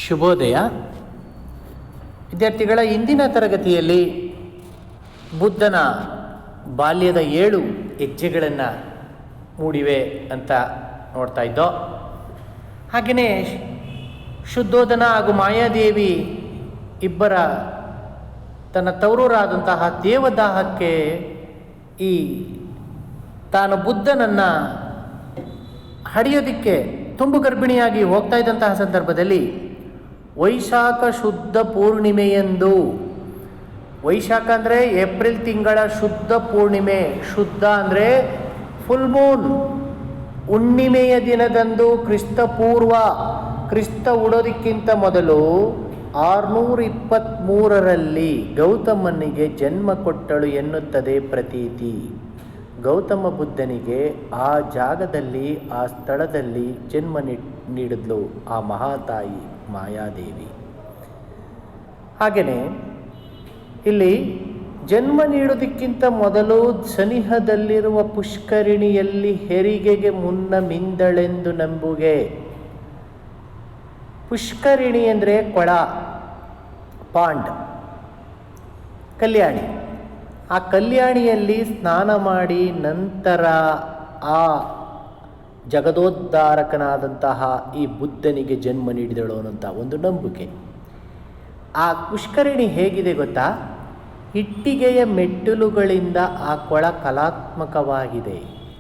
ಶುಭೋದಯ ವಿದ್ಯಾರ್ಥಿಗಳ. ಇಂದಿನ ತರಗತಿಯಲ್ಲಿ ಬುದ್ಧನ ಬಾಲ್ಯದ 7 ಹೆಜ್ಜೆಗಳನ್ನು ಮೂಡಿವೆ ಅಂತ ನೋಡ್ತಾ ಇದ್ದೋ. ಹಾಗೆಯೇ ಶುದ್ಧೋಧನ ಹಾಗೂ ಮಾಯಾದೇವಿ ಇಬ್ಬರ ತನ್ನ ತವರೂರಾದಂತಹ ದೇವದಾಹಕ್ಕೆ ತಾನು ಬುದ್ಧನನ್ನು ಹಡಿಯೋದಕ್ಕೆ ತುಂಬು ಗರ್ಭಿಣಿಯಾಗಿ ಹೋಗ್ತಾ ಇದ್ದಂತಹ ಸಂದರ್ಭದಲ್ಲಿ ವೈಶಾಖ ಶುದ್ಧ ಪೂರ್ಣಿಮೆಯಂದು, ವೈಶಾಖ ಅಂದರೆ ಏಪ್ರಿಲ್ ತಿಂಗಳ ಶುದ್ಧ ಪೂರ್ಣಿಮೆ, ಶುದ್ಧ ಅಂದರೆ ಫುಲ್ ಮೂನ್, ಹುಣ್ಣಿಮೆಯ ದಿನದಂದು ಕ್ರಿಸ್ತ ಹುಡೋದಕ್ಕಿಂತ ಮೊದಲು 623ರಲ್ಲಿ ಗೌತಮನಿಗೆ ಜನ್ಮ ಕೊಟ್ಟಳು ಎನ್ನುತ್ತದೆ ಪ್ರತೀತಿ. ಗೌತಮ ಬುದ್ಧನಿಗೆ ಆ ಜಾಗದಲ್ಲಿ, ಆ ಸ್ಥಳದಲ್ಲಿ ಜನ್ಮ ನೀಡಿದ್ಲು ಆ ಮಹಾತಾಯಿ ಮಾಯಾದೇವಿ. ಹಾಗೆಯೇ ಇಲ್ಲಿ ಜನ್ಮ ನೀಡೋದಕ್ಕಿಂತ ಮೊದಲು ಸನಿಹದಲ್ಲಿರುವ ಪುಷ್ಕರಿಣಿಯಲ್ಲಿ ಹೆರಿಗೆಗೆ ಮುನ್ನ ಮಿಂದಳೆಂದು ನಂಬುಗೆ. ಪುಷ್ಕರಿಣಿ ಅಂದರೆ ಕೊಳ, ಪಾಂಡ್, ಕಲ್ಯಾಣಿ. ಆ ಕಲ್ಯಾಣಿಯಲ್ಲಿ ಸ್ನಾನ ಮಾಡಿ ನಂತರ ಆ ಜಗದೋದ್ಧಾರಕನಾದಂತಹ ಈ ಬುದ್ಧನಿಗೆ ಜನ್ಮ ನೀಡಿದಳು ಅನ್ನೋಂಥ ಒಂದು ನಂಬಿಕೆ. ಆ ಪುಷ್ಕರಿಣಿ ಹೇಗಿದೆ ಗೊತ್ತಾ? ಇಟ್ಟಿಗೆಯ ಮೆಟ್ಟಿಲುಗಳಿಂದ ಆ ಕೊಳ ಕಲಾತ್ಮಕವಾಗಿದೆ,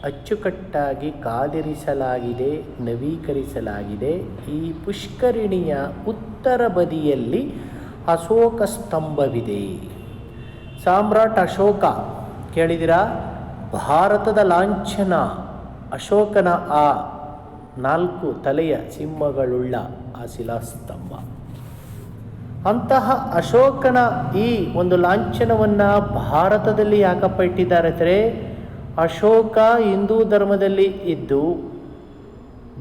ಅಚ್ಚುಕಟ್ಟಾಗಿ ಕಾದಿರಿಸಲಾಗಿದೆ, ನವೀಕರಿಸಲಾಗಿದೆ. ಈ ಪುಷ್ಕರಿಣಿಯ ಉತ್ತರ ಬದಿಯಲ್ಲಿ ಅಶೋಕ ಸ್ತಂಭವಿದೆ. ಸಾಮ್ರಾಟ್ ಅಶೋಕ ಕೇಳಿದಿರಾ? ಭಾರತದ ಲಾಂಛನ ಅಶೋಕನ ಆ 4 ತಲೆಯ ಸಿಂಹಗಳುಳ್ಳ ಆ ಶಿಲಾಸ್ತಂಭ. ಅಂತಹ ಅಶೋಕನ ಈ ಒಂದು ಲಾಂಛನವನ್ನು ಭಾರತದಲ್ಲಿ ಯಾಕಪ್ಪ ಇಟ್ಟಿದ್ದಾರೆ ಅಂದರೆ, ಅಶೋಕ ಹಿಂದೂ ಧರ್ಮದಲ್ಲಿ ಇದ್ದು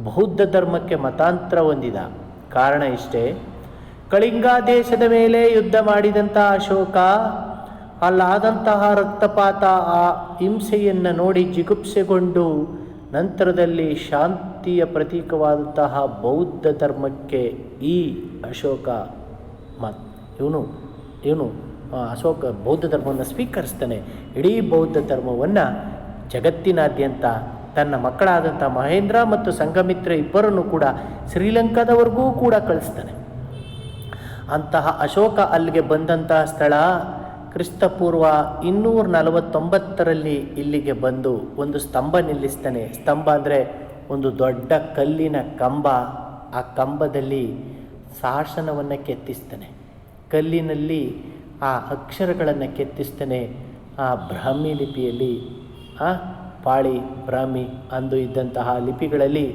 ಬೌದ್ಧ ಧರ್ಮಕ್ಕೆ ಮತಾಂತರ ಹೊಂದಿದ. ಕಾರಣ ಇಷ್ಟೇ, ಕಳಿಂಗ ದೇಶದ ಮೇಲೆ ಯುದ್ಧ ಮಾಡಿದಂಥ ಅಶೋಕ ಅಲ್ಲಾದಂತಹ ರಕ್ತಪಾತ, ಆ ಹಿಂಸೆಯನ್ನು ನೋಡಿ ಜಿಗುಪ್ಸೆಗೊಂಡು ನಂತರದಲ್ಲಿ ಶಾಂತಿಯ ಪ್ರತೀಕವಾದಂತಹ ಬೌದ್ಧ ಧರ್ಮಕ್ಕೆ ಈ ಅಶೋಕ ಇವನು ಅಶೋಕ ಬೌದ್ಧ ಧರ್ಮವನ್ನು ಸ್ವೀಕರಿಸ್ತಾನೆ. ಇಡೀ ಬೌದ್ಧ ಧರ್ಮವನ್ನು ಜಗತ್ತಿನಾದ್ಯಂತ ತನ್ನ ಮಕ್ಕಳಾದಂಥ ಮಹೇಂದ್ರ ಮತ್ತು ಸಂಘಮಿತ್ರ ಇಬ್ಬರನ್ನು ಕೂಡ ಶ್ರೀಲಂಕಾದವರೆಗೂ ಕೂಡ ಕಳಿಸ್ತಾನೆ. ಅಂತಹ ಅಶೋಕ ಅಲ್ಲಿಗೆ ಬಂದಂತಹ ಸ್ಥಳ ಕ್ರಿಸ್ತಪೂರ್ವ 249ರಲ್ಲಿ ಇಲ್ಲಿಗೆ ಬಂದು ಒಂದು ಸ್ತಂಭ ನಿಲ್ಲಿಸ್ತಾನೆ. ಸ್ತಂಭ ಅಂದರೆ ಒಂದು ದೊಡ್ಡ ಕಲ್ಲಿನ ಕಂಬ. ಆ ಕಂಬದಲ್ಲಿ ಶಾಸನವನ್ನು ಕೆತ್ತಿಸ್ತಾನೆ, ಕಲ್ಲಿನಲ್ಲಿ ಆ ಅಕ್ಷರಗಳನ್ನು ಕೆತ್ತಿಸ್ತಾನೆ. ಆ ಬ್ರಾಹ್ಮಿ ಲಿಪಿಯಲ್ಲಿ, ಪಾಳಿ ಬ್ರಾಹ್ಮಿ ಅಂದು ಇದ್ದಂತಹ ಲಿಪಿಗಳಲ್ಲಿ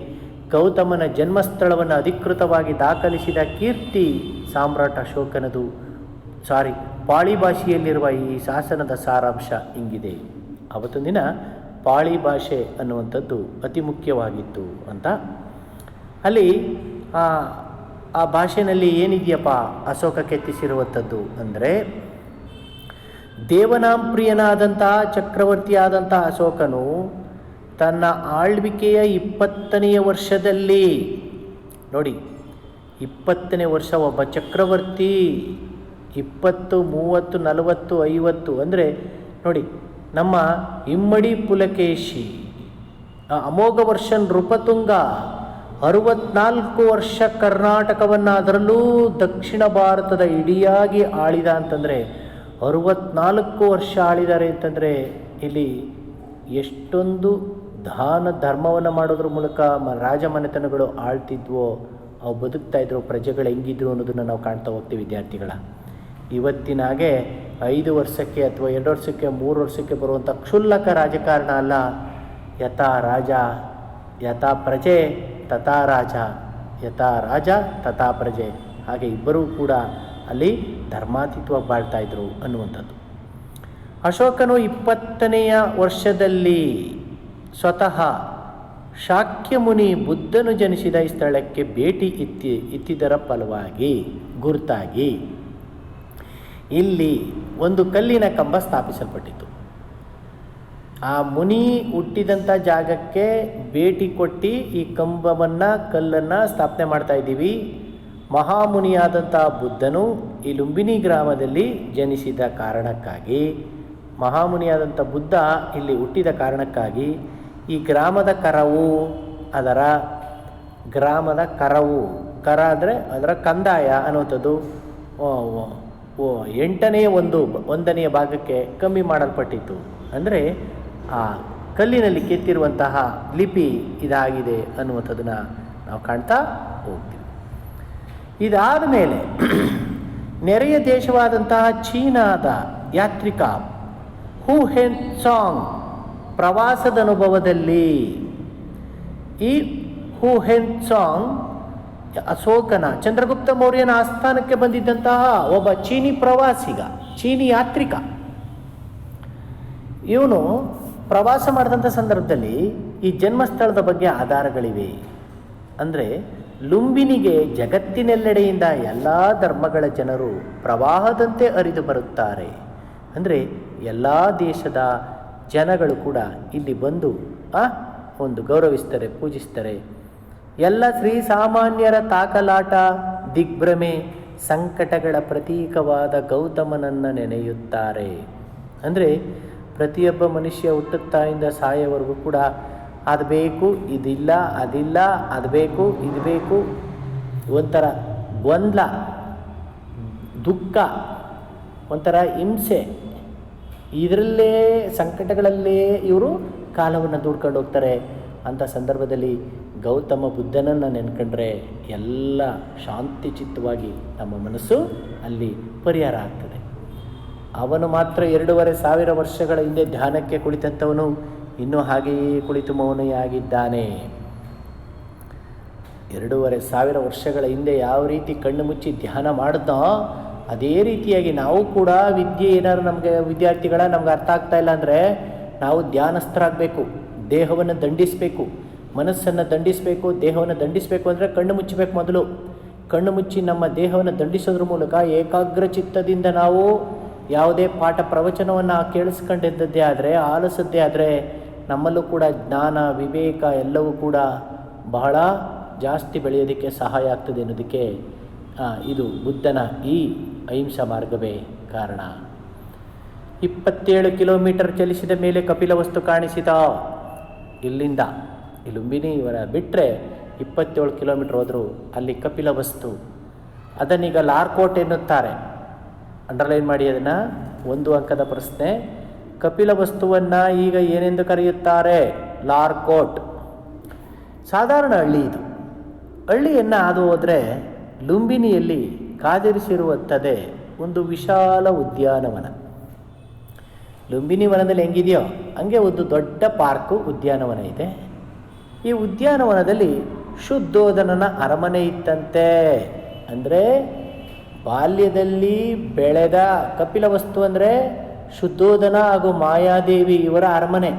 ಗೌತಮನ ಜನ್ಮಸ್ಥಳವನ್ನು ಅಧಿಕೃತವಾಗಿ ದಾಖಲಿಸಿದ ಕೀರ್ತಿ ಸಾಮ್ರಾಟ್ ಅಶೋಕನದು. ಪಾಳಿ ಭಾಷೆಯಲ್ಲಿರುವ ಈ ಶಾಸನದ ಸಾರಾಂಶ ಹಿಂಗಿದೆ. ಅವತ್ತೊಂದು ದಿನ ಪಾಳಿ ಭಾಷೆ ಅನ್ನುವಂಥದ್ದು ಅತಿ ಮುಖ್ಯವಾಗಿತ್ತು ಅಂತ. ಅಲ್ಲಿ ಆ ಭಾಷೆಯಲ್ಲಿ ಏನಿದೆಯಪ್ಪ ಅಶೋಕ ಕೆತ್ತಿಸಿರುವಂಥದ್ದು ಅಂದರೆ, ದೇವನಾಂಪ್ರಿಯನಾದಂತಹ ಚಕ್ರವರ್ತಿಯಾದಂಥ ಅಶೋಕನು ತನ್ನ ಆಳ್ವಿಕೆಯ 20ನೇ ವರ್ಷದಲ್ಲಿ, ನೋಡಿ 20ನೇ ವರ್ಷ ಒಬ್ಬ ಚಕ್ರವರ್ತಿ 20, 30, 40, 50 ಅಂದರೆ ನೋಡಿ, ನಮ್ಮ ಇಮ್ಮಡಿ ಪುಲಕೇಶಿ, ಅಮೋಘ ವರ್ಷ ನೃಪತುಂಗ 64 ವರ್ಷ ಕರ್ನಾಟಕವನ್ನು, ಅದರಲ್ಲೂ ದಕ್ಷಿಣ ಭಾರತದ ಇಡಿಯಾಗಿ ಆಳಿದ ಅಂತಂದರೆ 64 ವರ್ಷ ಆಳಿದ್ದಾರೆ ಅಂತಂದರೆ ಇಲ್ಲಿ ಎಷ್ಟೊಂದು ಧರ್ಮವನ್ನು ಮಾಡೋದ್ರ ಮೂಲಕ ರಾಜಮನೆತನಗಳು ಆಳ್ತಿದ್ವೋ, ಅವು ಬದುಕ್ತಾ ಇದ್ರು, ಪ್ರಜೆಗಳು ಹೆಂಗಿದ್ರು ಅನ್ನೋದನ್ನು ನಾವು ಕಾಣ್ತಾ ಹೋಗ್ತೀವಿ ವಿದ್ಯಾರ್ಥಿಗಳ. ಇವತ್ತಿನಾಗೆ 5 ವರ್ಷಕ್ಕೆ ಅಥವಾ 2 ವರ್ಷಕ್ಕೆ 3 ವರ್ಷಕ್ಕೆ ಬರುವಂಥ ಕ್ಷುಲ್ಲಕ ರಾಜಕಾರಣ ಅಲ್ಲ. ಯಥಾ ರಾಜ ಯಥಾ ಪ್ರಜೆ ತಥಾ ರಾಜ, ಯಥಾ ರಾಜ ತಥಾ ಪ್ರಜೆ. ಹಾಗೆ ಇಬ್ಬರೂ ಕೂಡ ಅಲ್ಲಿ ಧರ್ಮಾತೀತವಾಗಿ ಬಾಳ್ತಾ ಇದ್ರು ಅನ್ನುವಂಥದ್ದು. ಅಶೋಕನು 20ನೇ ವರ್ಷದಲ್ಲಿ ಸ್ವತಃ ಶಾಕ್ಯ ಮುನಿ ಬುದ್ಧನು ಜನಿಸಿದ ಈ ಸ್ಥಳಕ್ಕೆ ಭೇಟಿ ಇತ್ತಿದ್ದರ ಫಲವಾಗಿ ಗುರುತಾಗಿ ಇಲ್ಲಿ ಒಂದು ಕಲ್ಲಿನ ಕಂಬ ಸ್ಥಾಪಿಸಲ್ಪಟ್ಟಿತು. ಆ ಮುನಿ ಹುಟ್ಟಿದಂಥ ಜಾಗಕ್ಕೆ ಭೇಟಿ ಕೊಟ್ಟು ಈ ಕಂಬವನ್ನು, ಕಲ್ಲನ್ನು ಸ್ಥಾಪನೆ ಮಾಡ್ತಾ ಇದ್ದೀವಿ. ಮಹಾಮುನಿಯಾದಂಥ ಬುದ್ಧನು ಈ ಲುಂಬಿನಿ ಗ್ರಾಮದಲ್ಲಿ ಜನಿಸಿದ ಕಾರಣಕ್ಕಾಗಿ, ಮಹಾಮುನಿಯಾದಂಥ ಬುದ್ಧ ಇಲ್ಲಿ ಹುಟ್ಟಿದ ಕಾರಣಕ್ಕಾಗಿ ಈ ಗ್ರಾಮದ ಕರವು, ಅದರ ಗ್ರಾಮದ ಕರವು, ಕರ ಅಂದರೆ ಅದರ ಕಂದಾಯ ಅನ್ನುವಂಥದ್ದು 1/8 ಭಾಗಕ್ಕೆ ಕಮ್ಮಿ ಮಾಡಲ್ಪಟ್ಟಿತ್ತು. ಅಂದರೆ ಆ ಕಲ್ಲಿನಲ್ಲಿ ಕೆತ್ತಿರುವಂತಹ ಲಿಪಿ ಇದಾಗಿದೆ ಅನ್ನುವಂಥದ್ದನ್ನು ನಾವು ಕಾಣ್ತಾ ಹೋಗ್ತೀವಿ. ಇದಾದ ಮೇಲೆ ನೆರೆಯ ದೇಶವಾದಂತಹ ಚೀನಾದ ಯಾತ್ರಿಕ ಹೂ ಹೆನ್ ಸಾಂಗ್ ಪ್ರವಾಸದ ಅನುಭವದಲ್ಲಿ, ಈ ಹೂ ಹೆನ್ ಸಾಂಗ್ ಅಶೋಕನ, ಚಂದ್ರಗುಪ್ತ ಮೌರ್ಯನ ಆಸ್ಥಾನಕ್ಕೆ ಬಂದಿದ್ದಂತಹ ಒಬ್ಬ ಚೀನಿ ಪ್ರವಾಸಿಗ, ಚೀನಿ ಯಾತ್ರಿಕ. ಇವನು ಪ್ರವಾಸ ಮಾಡಿದಂಥ ಸಂದರ್ಭದಲ್ಲಿ ಈ ಜನ್ಮಸ್ಥಳದ ಬಗ್ಗೆ ಆಧಾರಗಳಿವೆ. ಅಂದರೆ ಲುಂಬಿನಿಗೆ ಜಗತ್ತಿನೆಲ್ಲೆಡೆಯಿಂದ ಎಲ್ಲ ಧರ್ಮಗಳ ಜನರು ಪ್ರವಾಹದಂತೆ ಹರಿದು ಬರುತ್ತಾರೆ. ಅಂದರೆ ಎಲ್ಲ ದೇಶದ ಜನಗಳು ಕೂಡ ಇಲ್ಲಿ ಬಂದು ಒಂದು ಗೌರವಿಸ್ತಾರೆ, ಪೂಜಿಸ್ತಾರೆ. ಎಲ್ಲ ಶ್ರೀಸಾಮಾನ್ಯರ ತಾಕಲಾಟ, ದಿಗ್ಭ್ರಮೆ, ಸಂಕಟಗಳ ಪ್ರತೀಕವಾದ ಗೌತಮನನ್ನು ನೆನೆಯುತ್ತಾರೆ. ಅಂದರೆ ಪ್ರತಿಯೊಬ್ಬ ಮನುಷ್ಯ ಹುಟ್ಟುತ್ತಾಯಿಂದ ಸಾಯೋವರೆಗೂ ಕೂಡ ಅದು ಬೇಕು, ಇದಿಲ್ಲ, ಅದಿಲ್ಲ, ಅದು ಬೇಕು, ಇದು ಬೇಕು, ಒಂಥರ ಗೊಂದಲ, ದುಃಖ, ಒಂಥರ ಹಿಂಸೆ, ಇದರಲ್ಲೇ ಸಂಕಟಗಳಲ್ಲೇ ಇವರು ಕಾಲವನ್ನು ದೂಡ್ಕೊಂಡು ಹೋಗ್ತಾರೆ. ಅಂಥ ಸಂದರ್ಭದಲ್ಲಿ ಗೌತಮ ಬುದ್ಧನನ್ನು ನೆನ್ಕೊಂಡ್ರೆ ಎಲ್ಲ ಶಾಂತಿ ಚಿತ್ತವಾಗಿ ನಮ್ಮ ಮನಸ್ಸು ಅಲ್ಲಿ ಪರಿಹಾರ ಆಗ್ತದೆ. ಅವನು ಮಾತ್ರ 2,500 ವರ್ಷಗಳ ಹಿಂದೆ ಧ್ಯಾನಕ್ಕೆ ಕುಳಿತಂಥವನು ಇನ್ನೂ ಹಾಗೆಯೇ ಕುಳಿತು ಮೌನಿಯಾಗಿದ್ದಾನೆ. 2,500 ವರ್ಷಗಳ ಹಿಂದೆ ಯಾವ ರೀತಿ ಕಣ್ಣು ಮುಚ್ಚಿ ಧ್ಯಾನ ಮಾಡಿದ್ನೋ ಅದೇ ರೀತಿಯಾಗಿ ನಾವು ಕೂಡ ವಿದ್ಯೆ ಏನಾದ್ರು ನಮಗೆ ನಮ್ಗೆ ಅರ್ಥ ಆಗ್ತಾ ಇಲ್ಲ ಅಂದರೆ ನಾವು ಧ್ಯಾನಸ್ಥರಾಗಬೇಕು. ದೇಹವನ್ನು ದಂಡಿಸಬೇಕು, ಮನಸ್ಸನ್ನು ದಂಡಿಸಬೇಕು. ದೇಹವನ್ನು ದಂಡಿಸಬೇಕು ಅಂದರೆ ಕಣ್ಣು ಮುಚ್ಚಬೇಕು. ಮೊದಲು ಕಣ್ಣು ಮುಚ್ಚಿ ನಮ್ಮ ದೇಹವನ್ನು ದಂಡಿಸೋದ್ರ ಮೂಲಕ ಏಕಾಗ್ರ ಚಿತ್ತದಿಂದ ನಾವು ಯಾವುದೇ ಪಾಠ ಪ್ರವಚನವನ್ನು ಕೇಳಿಸ್ಕೊಂಡಿದ್ದದ್ದೇ ಆದರೆ, ಆಲಿಸದ್ದೇ ಆದರೆ ನಮ್ಮಲ್ಲೂ ಕೂಡ ಜ್ಞಾನ, ವಿವೇಕ ಎಲ್ಲವೂ ಕೂಡ ಬಹಳ ಜಾಸ್ತಿ ಬೆಳೆಯೋದಕ್ಕೆ ಸಹಾಯ ಆಗ್ತದೆ ಅನ್ನೋದಕ್ಕೆ ಇದು ಬುದ್ಧನ ಈ ಅಹಿಂಸಾ ಮಾರ್ಗವೇ ಕಾರಣ. 27 ಕಿಲೋಮೀಟರ್ ಚಲಿಸಿದ ಮೇಲೆ ಕಪಿಲವಸ್ತು ಕಾಣಿಸಿದ. ಇಲ್ಲಿಂದ ಲುಂಬಿನಿ ಬಿಟ್ಟರೆ 27 ಕಿಲೋಮೀಟರ್ ಹೋದರೂ ಅಲ್ಲಿ ಕಪಿಲವಸ್ತು. ಅದನ್ನೀಗ ಲಾರ್ಕೋಟ್ ಎನ್ನುತ್ತಾರೆ. ಅಂಡರ್ಲೈನ್ ಮಾಡಿ ಅದನ್ನು. 1 ಅಂಕದ ಪ್ರಶ್ನೆ. ಕಪಿಲವಸ್ತುವನ್ನು ಈಗ ಏನೆಂದು ಕರೆಯುತ್ತಾರೆ? ಲಾರ್ಕೋಟ್. ಸಾಧಾರಣ ಹಳ್ಳಿ ಇದು. ಹಳ್ಳಿಯನ್ನು ಹಾದು ಹೋದರೆ ಲುಂಬಿನಿಯಲ್ಲಿ ಕಾದಿರಿಸಿರುವಂಥದ್ದೇ ಒಂದು ವಿಶಾಲ ಉದ್ಯಾನವನ. ಲುಂಬಿನಿ ವನದಲ್ಲಿ ಹೆಂಗಿದೆಯೋ ಹಂಗೆ ಒಂದು ದೊಡ್ಡ ಪಾರ್ಕು, ಉದ್ಯಾನವನ ಇದೆ. ಈ ಉದ್ಯಾನವನದಲ್ಲಿ ಶುದ್ಧೋಧನನ ಅರಮನೆ ಇತ್ತಂತೆ. ಅಂದರೆ ಬಾಲ್ಯದಲ್ಲಿ ಬೆಳೆದ ಕಪಿಲವಸ್ತು ಅಂದರೆ ಶುದ್ಧೋಧನ ಹಾಗೂ ಮಾಯಾದೇವಿ ಇವರ ಅರಮನೆ.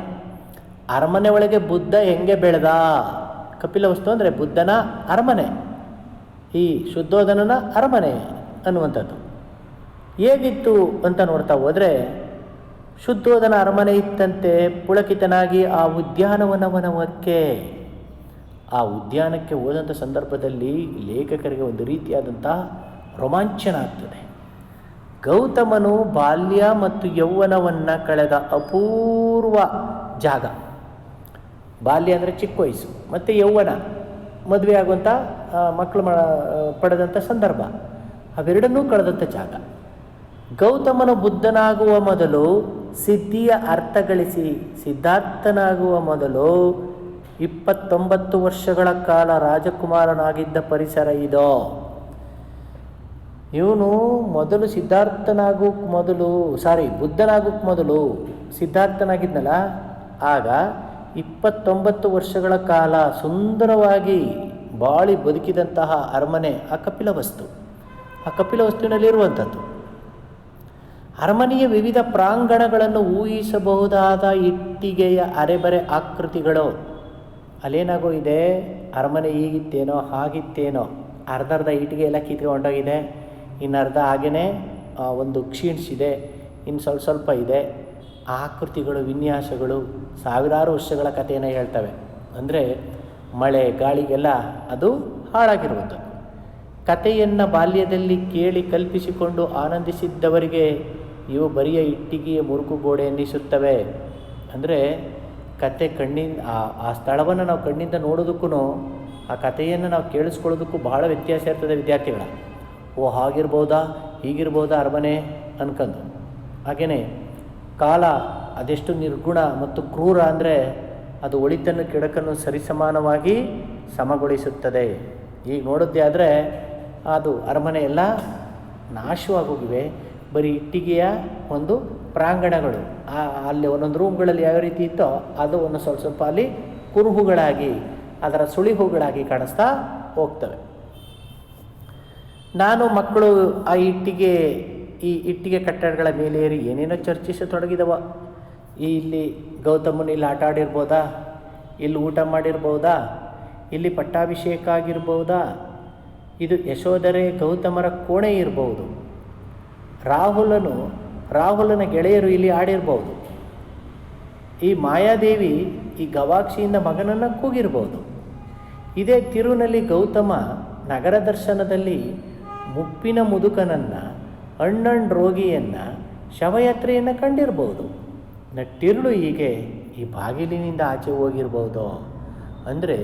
ಅರಮನೆ ಒಳಗೆ ಬುದ್ಧ ಹೆಂಗೆ ಬೆಳೆದ? ಕಪಿಲವಸ್ತು ಅಂದರೆ ಬುದ್ಧನ ಅರಮನೆ, ಈ ಶುದ್ಧೋಧನನ ಅರಮನೆ ಅನ್ನುವಂಥದ್ದು. ಹೇಗಿತ್ತು ಅಂತ ನೋಡ್ತಾ ಹೋದರೆ ಶುದ್ಧೋಧನ ಅರಮನೆ ಇತ್ತಂತೆ. ಪುಳಕಿತನಾಗಿ ಆ ಉದ್ಯಾನವನವನಕ್ಕೆ, ಆ ಉದ್ಯಾನಕ್ಕೆ ಹೋದಂಥ ಸಂದರ್ಭದಲ್ಲಿ ಲೇಖಕರಿಗೆ ಒಂದು ರೀತಿಯಾದಂಥ ರೋಮಾಂಚನ ಆಗ್ತದೆ. ಗೌತಮನು ಬಾಲ್ಯ ಮತ್ತು ಯೌವನವನ್ನು ಕಳೆದ ಅಪೂರ್ವ ಜಾಗ. ಬಾಲ್ಯ ಅಂದರೆ ಚಿಕ್ಕ ವಯಸ್ಸು, ಮತ್ತು ಯೌವನ ಮದುವೆ ಆಗುವಂಥ ಮಕ್ಕಳು ಪಡೆದಂಥ ಸಂದರ್ಭ, ಅವೆರಡನ್ನೂ ಕಳೆದಂಥ ಜಾಗ. ಗೌತಮನು ಬುದ್ಧನಾಗುವ ಮೊದಲು ಸಿದ್ಧಿಯ ಅರ್ಥ ಗಳಿಸಿ ಸಿದ್ಧಾರ್ಥನಾಗುವ ಮೊದಲು 29 ವರ್ಷಗಳ ಕಾಲ ರಾಜಕುಮಾರನಾಗಿದ್ದ ಪರಿಸರ ಇದೋ. ಇವನು ಮೊದಲು ಬುದ್ಧನಾಗೋಕ್ಕೆ ಮೊದಲು ಸಿದ್ಧಾರ್ಥನಾಗಿದ್ನಲ್ಲ, ಆಗ 29 ವರ್ಷಗಳ ಕಾಲ ಸುಂದರವಾಗಿ ಬಾಳಿ ಬದುಕಿದಂತಹ ಅರಮನೆ ಆ ಕಪಿಲವಸ್ತು. ಆ ಕಪಿಲವಸ್ತುವಿನಲ್ಲಿರುವಂಥದ್ದು ಅರಮನೆಯ ವಿವಿಧ ಪ್ರಾಂಗಣಗಳನ್ನು ಊಹಿಸಬಹುದಾದ ಇಟ್ಟಿಗೆಯ ಅರೆಬರೆ ಆಕೃತಿಗಳು. ಅಲ್ಲೇನಾಗೋ ಇದೆ, ಅರಮನೆ ಹೀಗಿತ್ತೇನೋ ಹಾಗಿತ್ತೇನೋ, ಅರ್ಧ ಇಟ್ಟಿಗೆ ಎಲ್ಲ ಕಿತ್ಕೊಂಡೋಗಿದೆ, ಇನ್ನರ್ಧ ಹಾಗೇ ಒಂದು ಕ್ಷೀಣಿಸಿದೆ, ಇನ್ನು ಸ್ವಲ್ಪ ಇದೆ. ಆಕೃತಿಗಳು, ವಿನ್ಯಾಸಗಳು ಸಾವಿರಾರು ವರ್ಷಗಳ ಕಥೆಯನ್ನು ಹೇಳ್ತವೆ. ಅಂದರೆ ಮಳೆ ಗಾಳಿಗೆಲ್ಲ ಅದು ಹಾಳಾಗಿರುವಂಥದ್ದು. ಕಥೆಯನ್ನು ಬಾಲ್ಯದಲ್ಲಿ ಕೇಳಿ ಕಲ್ಪಿಸಿಕೊಂಡು ಆನಂದಿಸಿದ್ದವರಿಗೆ ಇವು ಬರಿಯ ಇಟ್ಟಿಗೆಯ ಮುರುಕುಗೋಡೆ ಎನ್ನಿಸುತ್ತವೆ. ಅಂದರೆ ಕತೆ ಕಣ್ಣಿಂದ ಆ ಸ್ಥಳವನ್ನು ನಾವು ಕಣ್ಣಿಂದ ನೋಡೋದಕ್ಕೂ ಆ ಕಥೆಯನ್ನು ನಾವು ಕೇಳಿಸ್ಕೊಳ್ಳೋದಕ್ಕೂ ಬಹಳ ವ್ಯತ್ಯಾಸ ಇರ್ತದೆ ವಿದ್ಯಾರ್ಥಿಗಳ. ಓ ಹಾಗಿರ್ಬೋದಾ ಹೀಗಿರ್ಬೋದಾ ಅರಮನೆ ಅನ್ಕೊಂಡು. ಹಾಗೆಯೇ ಕಾಲ ಅದೆಷ್ಟು ನಿರ್ಗುಣ ಮತ್ತು ಕ್ರೂರ ಅಂದರೆ ಅದು ಒಳಿತನ್ನು ಕೆಡಕನ್ನು ಸರಿಸಮಾನವಾಗಿ ಸಮಗೊಳಿಸುತ್ತದೆ. ಈಗ ನೋಡಿದ್ದೆ ಆದರೆ ಅದು ಅರಮನೆ ಎಲ್ಲ ನಾಶವಾಗೋಗಿವೆ. ಬರೀ ಇಟ್ಟಿಗೆಯ ಒಂದು ಪ್ರಾಂಗಣಗಳು, ಅಲ್ಲಿ ಒಂದೊಂದು ರೂಮ್ಗಳಲ್ಲಿ ಯಾವ ರೀತಿ ಇತ್ತೋ ಅದು ಒಂದು ಸ್ವಲ್ಪ ಸ್ವಲ್ಪ ಅಲ್ಲಿ ಕುರುಹುಗಳಾಗಿ ಅದರ ಸುಳಿಹುಗಳಾಗಿ ಕಾಣಿಸ್ತಾ ಹೋಗ್ತವೆ. ನಾನು ಮಕ್ಕಳು ಈ ಇಟ್ಟಿಗೆ ಕಟ್ಟಡಗಳ ಮೇಲೇರಿ ಏನೇನೋ ಚರ್ಚಿಸತೊಡಗಿದವ. ಇಲ್ಲಿ ಗೌತಮನು ಇಲ್ಲಿ ಆಟ ಆಡಿರ್ಬೋದಾ, ಇಲ್ಲಿ ಊಟ ಮಾಡಿರ್ಬೋದಾ, ಇಲ್ಲಿ ಪಟ್ಟಾಭಿಷೇಕ ಆಗಿರ್ಬೋದಾ, ಇದು ಯಶೋಧರೆ ಗೌತಮರ ಕೋಣೆ ಇರ್ಬೋದು, ರಾಹುಲನ ಗೆಳೆಯರು ಇಲ್ಲಿ ಆಡಿರ್ಬೋದು, ಈ ಮಾಯಾದೇವಿ ಈ ಗವಾಕ್ಷಿಯಿಂದ ಮಗನನ್ನು ಕೂಗಿರ್ಬೋದು, ಇದೇ ತಿರುನಲ್ಲಿ ಗೌತಮ ನಗರ ದರ್ಶನದಲ್ಲಿ ಮುಪ್ಪಿನ ಮುದುಕನನ್ನು ಅಣ್ಣಣ್ಣ ರೋಗಿಯನ್ನು ಶವಯಾತ್ರೆಯನ್ನು ಕಂಡಿರ್ಬೋದು. ನಟ್ಟಿರುಳು ಹೀಗೆ ಈ ಬಾಗಿಲಿನಿಂದ ಆಚೆ ಹೋಗಿರ್ಬೋದು. ಅಂದರೆ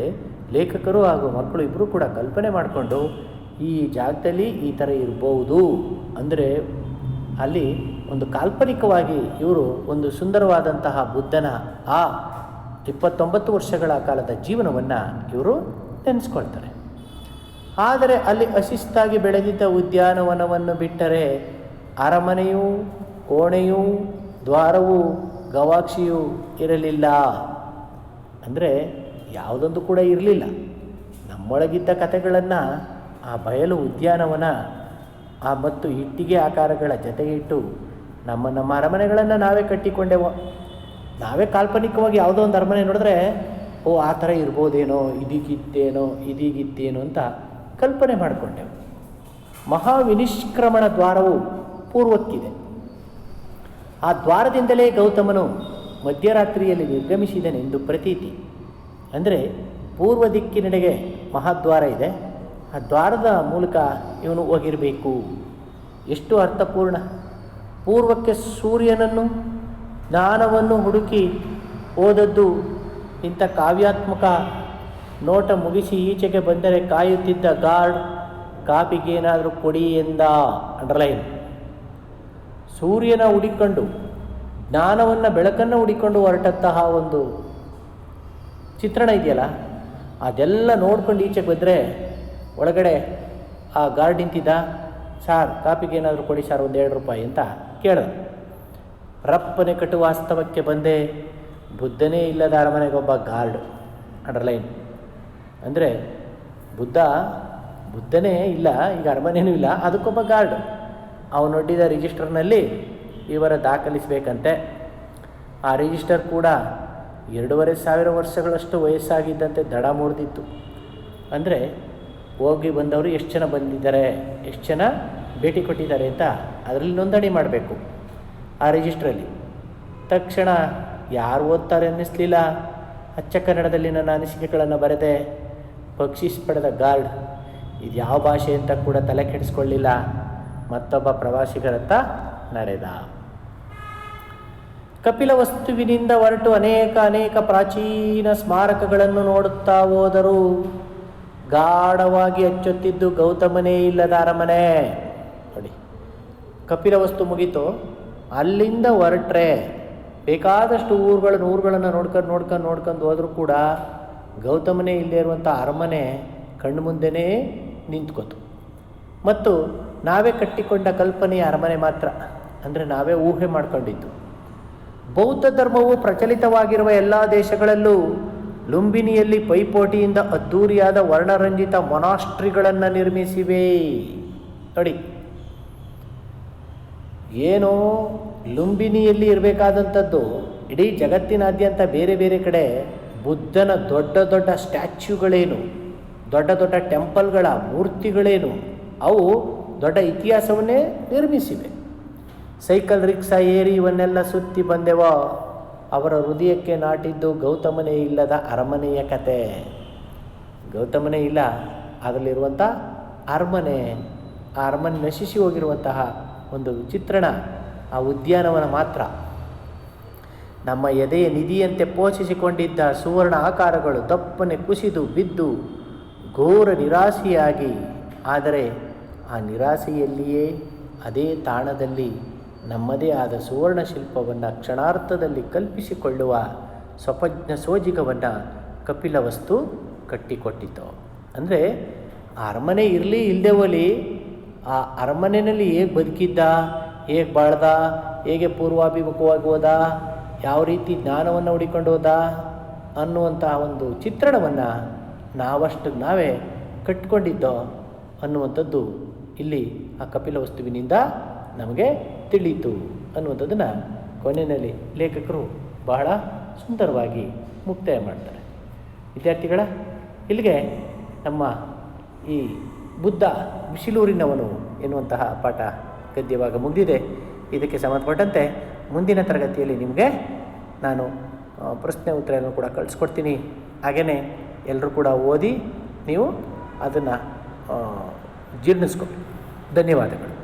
ಲೇಖಕರು ಹಾಗೂ ಮಕ್ಕಳು ಇಬ್ಬರು ಕೂಡ ಕಲ್ಪನೆ ಮಾಡಿಕೊಂಡು ಈ ಜಾಗದಲ್ಲಿ ಈ ಥರ ಇರ್ಬೋದು ಅಂದರೆ ಅಲ್ಲಿ ಒಂದು ಕಾಲ್ಪನಿಕವಾಗಿ ಇವರು ಒಂದು ಸುಂದರವಾದಂತಹ ಬುದ್ಧನ ಆ 29 ವರ್ಷಗಳ ಕಾಲದ ಜೀವನವನ್ನು ಇವರು ನೆನೆಸ್ಕೊಳ್ತಾರೆ. ಆದರೆ ಅಲ್ಲಿ ಅಶಿಸ್ತಾಗಿ ಬೆಳೆದಿದ್ದ ಉದ್ಯಾನವನವನ್ನು ಬಿಟ್ಟರೆ ಅರಮನೆಯೂ ಕೋಣೆಯೂ ದ್ವಾರವೂ ಗವಾಕ್ಷಿಯೂ ಇರಲಿಲ್ಲ. ಅಂದರೆ ಯಾವುದೊಂದು ಕೂಡ ಇರಲಿಲ್ಲ. ನಮ್ಮೊಳಗಿದ್ದ ಕಥೆಗಳನ್ನು ಆ ಬಯಲು ಉದ್ಯಾನವನ ಮತ್ತು ಇಟ್ಟಿಗೆ ಆಕಾರಗಳ ಜೊತೆಗೆ ಇಟ್ಟು ನಮ್ಮ ಅರಮನೆಗಳನ್ನು ನಾವೇ ಕಟ್ಟಿಕೊಂಡೆವು. ನಾವೇ ಕಾಲ್ಪನಿಕವಾಗಿ ಯಾವುದೋ ಒಂದು ಅರಮನೆ ನೋಡಿದ್ರೆ ಓ ಆ ಥರ ಇರ್ಬೋದೇನೋ, ಇದೀಗಿತ್ತೇನೋ ಅಂತ ಕಲ್ಪನೆ ಮಾಡಿಕೊಂಡೆವು. ಮಹಾವಿನಿಷ್ಕ್ರಮಣ ದ್ವಾರವು ಪೂರ್ವಕ್ಕಿದೆ. ಆ ದ್ವಾರದಿಂದಲೇ ಗೌತಮನು ಮಧ್ಯರಾತ್ರಿಯಲ್ಲಿ ನಿರ್ಗಮಿಸಿದನೆಂದು ಪ್ರತೀತಿ. ಅಂದರೆ ಪೂರ್ವ ದಿಕ್ಕಿನೆಡೆಗೆ ಮಹಾದ್ವಾರ ಇದೆ, ಆ ದ್ವಾರದ ಮೂಲಕ ಇವನು ಹೋಗಿರಬೇಕು. ಎಷ್ಟು ಅರ್ಥಪೂರ್ಣ. ಪೂರ್ವಕ್ಕೆ ಸೂರ್ಯನನ್ನು ಜ್ಞಾನವನ್ನು ಹುಡುಕಿ ಹೋದದ್ದು. ಇಂಥ ಕಾವ್ಯಾತ್ಮಕ ನೋಟ ಮುಗಿಸಿ ಈಚೆಗೆ ಬಂದರೆ ಕಾಯುತ್ತಿದ್ದ ಗಾರ್ಡ್ ಕಾಪಿಗೇನಾದರೂ ಕೊಡಿ ಎಂದ. ಅಂಡರ್ಲೈನ್. ಸೂರ್ಯನ ಹುಡಿಕೊಂಡು ಜ್ಞಾನವನ್ನು ಬೆಳಕನ್ನು ಹುಡಿಕೊಂಡು ಹೊರಟಂತಹ ಒಂದು ಚಿತ್ರಣ ಇದೆಯಲ್ಲ, ಅದೆಲ್ಲ ನೋಡ್ಕೊಂಡು ಈಚೆಗೆ ಬಂದರೆ ಒಳಗಡೆ ಆ ಗಾರ್ಡ್ ನಿಂತಿದ್ದ. ಸಾರ್ ಕಾಪಿಗೇನಾದರೂ ಕೊಡಿ ಸಾರ್, ಒಂದು 2 ರೂಪಾಯಿ ಅಂತ ಕೇಳಿದ. ರಪ್ಪನೆ ಕಟು ವಾಸ್ತವಕ್ಕೆ ಬಂದೆ. ಬುದ್ಧನೇ ಇಲ್ಲದ ಅರಮನೆಗೊಬ್ಬ ಗಾರ್ಡ್. ಅಂಡರ್ಲೈನ್. ಅಂದರೆ ಬುದ್ಧನೇ ಇಲ್ಲ, ಈಗ ಅರಮನೆಯೂ ಇಲ್ಲ, ಅದಕ್ಕೊಬ್ಬ ಗಾರ್ಡ್. ಅವನೊಡ್ಡಿದ ರಿಜಿಸ್ಟರ್ನಲ್ಲಿ ಇವರ ದಾಖಲಿಸಬೇಕಂತೆ. ಆ ರಿಜಿಸ್ಟರ್ ಕೂಡ 2500 ವರ್ಷಗಳಷ್ಟು ವಯಸ್ಸಾಗಿದ್ದಂತೆ ದಡ ಮೂಡಿದಿತ್ತು. ಅಂದರೆ ಹೋಗಿ ಬಂದವರು ಎಷ್ಟು ಜನ ಬಂದಿದ್ದಾರೆ, ಎಷ್ಟು ಜನ ಭೇಟಿ ಕೊಟ್ಟಿದ್ದಾರೆ ಅಂತ ಅದರಲ್ಲಿ ನೋಂದಣಿ ಮಾಡಬೇಕು ಆ ರಿಜಿಸ್ಟ್ರಲ್ಲಿ. ತಕ್ಷಣ ಯಾರು ಓದ್ತಾರೆ ಅನ್ನಿಸ್ಲಿಲ್ಲ. ಅಚ್ಚ ಕನ್ನಡದಲ್ಲಿ ನನ್ನ ಅನಿಸಿಕೆಗಳನ್ನು ಬರೆದೆ. ಬಕ್ಷೀಸ್ ಪಡೆದ ಗಾರ್ಡ್ ಇದು ಯಾವ ಭಾಷೆ ಅಂತ ಕೂಡ ತಲೆ ಕೆಡಿಸ್ಕೊಳ್ಳಿಲ್ಲ. ಮತ್ತೊಬ್ಬ ಪ್ರವಾಸಿಗರತ್ತ ನಡೆದ. ಕಪಿಲವಸ್ತುವಿನಿಂದ ಹೊರಟು ಅನೇಕ ಪ್ರಾಚೀನ ಸ್ಮಾರಕಗಳನ್ನು ನೋಡುತ್ತಾ ಹೋದರು. ಗಾಢವಾಗಿ ಹಚ್ಚುತ್ತಿದ್ದು ಗೌತಮನೇ ಇಲ್ಲದ ಅರಮನೆ. ನೋಡಿ, ಕಪಿಲವಸ್ತು ಮುಗೀತು, ಅಲ್ಲಿಂದ ಹೊರಟ್ರೆ ಬೇಕಾದಷ್ಟು ಊರುಗಳನ್ನು ನೋಡ್ಕೊಂಡು ಹೋದರೂ ಕೂಡ ಗೌತಮನೇ ಇಲ್ಲದೆ ಇರುವಂಥ ಅರಮನೆ ಕಣ್ಣು ಮುಂದೆನೇ ನಿಂತ್ಕೋತು. ಮತ್ತು ನಾವೇ ಕಟ್ಟಿಕೊಂಡ ಕಲ್ಪನೆಯ ಅರಮನೆ ಮಾತ್ರ, ಅಂದರೆ ನಾವೇ ಊಹೆ ಮಾಡಿಕೊಂಡಿದ್ದು. ಬೌದ್ಧ ಧರ್ಮವು ಪ್ರಚಲಿತವಾಗಿರುವ ಎಲ್ಲ ದೇಶಗಳಲ್ಲೂ ಲುಂಬಿನಿಯಲ್ಲಿ ಪೈಪೋಟಿಯಿಂದ ಅದ್ಧೂರಿಯಾದ ವರ್ಣರಂಜಿತ ಮೊನಾಸ್ಟ್ರಿಗಳನ್ನು ನಿರ್ಮಿಸಿವೆ. ನೋಡಿ, ಏನೋ ಲುಂಬಿನಿಯಲ್ಲಿ ಇರಬೇಕಾದಂಥದ್ದು ಇಡೀ ಜಗತ್ತಿನಾದ್ಯಂತ ಬೇರೆ ಬೇರೆ ಕಡೆ ಬುದ್ಧನ ದೊಡ್ಡ ದೊಡ್ಡ ಸ್ಟ್ಯಾಚ್ಯೂಗಳೇನು, ದೊಡ್ಡ ದೊಡ್ಡ ಟೆಂಪಲ್ಗಳ ಮೂರ್ತಿಗಳೇನು, ಅವು ದೊಡ್ಡ ಇತಿಹಾಸವನ್ನೇ ನಿರ್ಮಿಸಿವೆ. ಸೈಕಲ್ ರಿಕ್ಷಾ ಏರಿ ಇವನ್ನೆಲ್ಲ ಸುತ್ತಿ ಬಂದೆವೋ, ಅವರ ಹೃದಯಕ್ಕೆ ನಾಟಿದ್ದು ಗೌತಮನೇ ಇಲ್ಲದ ಅರಮನೆಯ ಕತೆ. ಗೌತಮನೇ ಇಲ್ಲ, ಅದರಲ್ಲಿರುವಂಥ ಅರಮನೆ, ಆ ಅರಮನೆ ನಶಿಸಿ ಹೋಗಿರುವಂತಹ ಒಂದು ಚಿತ್ರಣ, ಆ ಉದ್ಯಾನವನ ಮಾತ್ರ. ನಮ್ಮ ಎದೆಯ ನಿಧಿಯಂತೆ ಪೋಷಿಸಿಕೊಂಡಿದ್ದ ಸುವರ್ಣ ಆಕಾರಗಳು ದಪ್ಪನೆ ಕುಸಿದು ಬಿದ್ದು ಘೋರ ನಿರಾಸೆಯಾಗಿ, ಆದರೆ ಆ ನಿರಾಸೆಯಲ್ಲಿಯೇ ಅದೇ ತಾಣದಲ್ಲಿ ನಮ್ಮದೇ ಆದ ಸುವರ್ಣ ಶಿಲ್ಪವನ್ನು ಕ್ಷಣಾರ್ಥದಲ್ಲಿ ಕಲ್ಪಿಸಿಕೊಳ್ಳುವ ಸ್ವಪ್ನ ಸೋಜಿಗವನ್ನು ಕಪಿಲವಸ್ತು ಕಟ್ಟಿಕೊಟ್ಟಿತು. ಅಂದರೆ ಆ ಅರಮನೆ ಇರಲಿ ಇಲ್ಲದೆ ಹೋಗಲಿ, ಆ ಅರಮನೆಯಲ್ಲಿ ಹೇಗೆ ಬದುಕಿದ್ದ, ಹೇಗೆ ಬಾಳ್ದ, ಹೇಗೆ ಪೂರ್ವಾಭಿಮುಖವಾಗಿ ಹೋದ, ಯಾವ ರೀತಿ ಜ್ಞಾನವನ್ನು ಹುಡಿಕೊಂಡು ಹೋದ ಅನ್ನುವಂತಹ ಒಂದು ಚಿತ್ರಣವನ್ನು ನಾವೇ ಕಟ್ಕೊಂಡಿದ್ದೋ ಅನ್ನುವಂಥದ್ದು ಇಲ್ಲಿ ಆ ಕಪಿಲವಸ್ತುವಿನಿಂದ ನಮಗೆ ತಿಳಿಯಿತು ಅನ್ನುವಂಥದ್ದನ್ನು ಕೊನೆಯಲ್ಲಿ ಲೇಖಕರು ಬಹಳ ಸುಂದರವಾಗಿ ಮುಕ್ತಾಯ ಮಾಡ್ತಾರೆ. ವಿದ್ಯಾರ್ಥಿಗಳ, ಇಲ್ಲಿಗೆ ನಮ್ಮ ಈ ಬುದ್ಧ ಬಿಸಿಲೂರಿನವನು ಎನ್ನುವಂತಹ ಪಾಠ ಗದ್ಯವಾಗ ಮುಗಿದಿದೆ. ಇದಕ್ಕೆ ಸಂಬಂಧಪಟ್ಟಂತೆ ಮುಂದಿನ ತರಗತಿಯಲ್ಲಿ ನಿಮಗೆ ನಾನು ಪ್ರಶ್ನೆ ಉತ್ತರವನ್ನು ಕೂಡ ಕಳಿಸ್ಕೊಡ್ತೀನಿ. ಹಾಗೆಯೇ ಎಲ್ಲರೂ ಕೂಡ ಓದಿ ನೀವು ಅದನ್ನು ಜೀರ್ಣಿಸ್ಕೊಬೇಕು. ಧನ್ಯವಾದಗಳು.